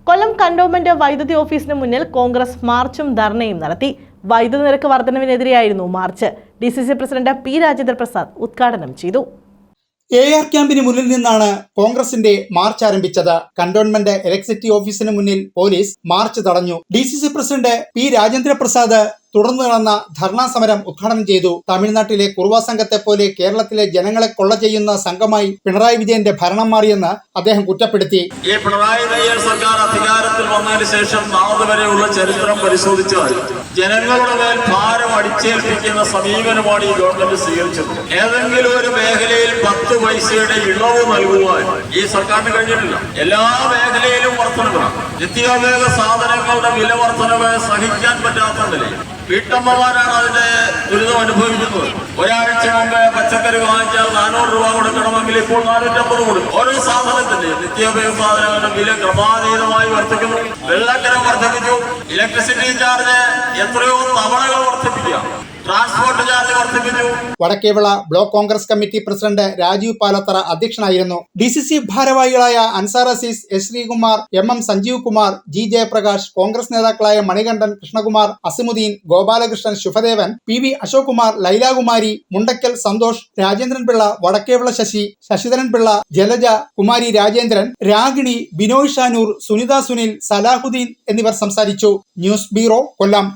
കൊല്ലം cantonment വൈദ്യുതി ഓഫീസിന് മുന്നിൽ കോൺഗ്രസ് മാർച്ചും ധർണയും നടത്തി. വൈദ്യുതി നിരക്ക് വർധനവിനെതിരെയായിരുന്നു മാർച്ച്. DCC president P. Rajendra Prasad ഉദ്ഘാടനം ചെയ്തു. AR ക്യാമ്പിന് മുന്നിൽ നിന്നാണ് കോൺഗ്രസിന്റെ മാർച്ച് ആരംഭിച്ചത്. കന്റോൺമെന്റ് ഇലക്ട്രിസിറ്റി ഓഫീസിന് മുന്നിൽ പോലീസ് മാർച്ച് തടഞ്ഞു. DCC president P. Rajendra Prasad തുടർന്ന് നടന്ന ധർണാ സമരം ഉദ്ഘാടനം ചെയ്തു. തമിഴ്നാട്ടിലെ കുറുവ സംഘത്തെ പോലെ കേരളത്തിലെ ജനങ്ങളെ കൊള്ള ചെയ്യുന്ന സംഘമായി പിണറായി വിജയന്റെ ഭരണം മാറിയെന്ന് അദ്ദേഹം കുറ്റപ്പെടുത്തി. ഈ പിണറായി വിജയൻ സർക്കാർ അധികാരത്തിൽ വന്നതിന് ശേഷം നാളെ വരെയുള്ള ചരിത്രം പരിശോധിച്ചാൽ ജനങ്ങളുടെ മേൽ ഭാരം അടിച്ചേൽപ്പിക്കുന്ന സമീപനമാണ് ഈ ഗവൺമെന്റ് സ്വീകരിച്ചത്. ഏതെങ്കിലും ഒരു മേഖലയിൽ 10 പൈസയുടെ ഇളവ് നൽകുവാൻ ഈ സർക്കാരിന് കഴിഞ്ഞിട്ടില്ല. എല്ലാ മേഖലയിലും വർധനവാണ്. നിത്യോപയോഗ സാധനങ്ങളുടെ വില വർധനവ് സഹിക്കാൻ പറ്റാത്ത നിലയിൽ വീട്ടമ്മമാരാണ് അതിന്റെ ദുരിതം അനുഭവിക്കുന്നത്. ഒരാഴ്ച മുമ്പ് പച്ചക്കറി വാങ്ങിച്ചാൽ 400 രൂപ കൊടുക്കണമെങ്കിൽ ഇപ്പോൾ 450 കൊടുക്കും. ഓരോ സാധനത്തിന്റെ നിത്യോപയോഗ സാധനങ്ങളുടെ വില ക്രമാതീതമായി വർദ്ധിക്കുന്നു. വെള്ളക്കരം വർദ്ധിപ്പിച്ചു. ഇലക്ട്രിസിറ്റി ചാർജ് എത്രയോ തവണകൾ വർദ്ധിപ്പിക്കുക. ട്രാൻസ്പോർട്ട് ചാർജ് വർദ്ധിപ്പിച്ചു. Vadakkevila block Congress committee president Rajeev Palathara അധ്യക്ഷനായിരുന്നു. DCC ഭാരവാഹികളായ Ansar Azeez, S. Sreekumar, MM Sanjeev Kumar, G. Jayaprakash, Congress നേതാക്കളായ മണികണ്ഠൻ, കൃഷ്ണകുമാർ, അസിമുദ്ദീൻ, ഗോപാലകൃഷ്ണൻ, ശുഭദേവൻ, PV അശോകുമാർ, ലൈലാകുമാരി, മുണ്ടക്കൽ സന്തോഷ്, രാജേന്ദ്രൻ പിള്ള, വടക്കേവിള ശശി, ശശിധരൻ പിള്ള, ജലജ, കുമാരി രാജേന്ദ്രൻ, രാഗിണി, ബിനോയ് ഷാനൂർ, സുനിത സുനിൽ, സലാഹുദ്ദീൻ എന്നിവർ സംസാരിച്ചു. ന്യൂസ് ബ്യൂറോ, കൊല്ലം.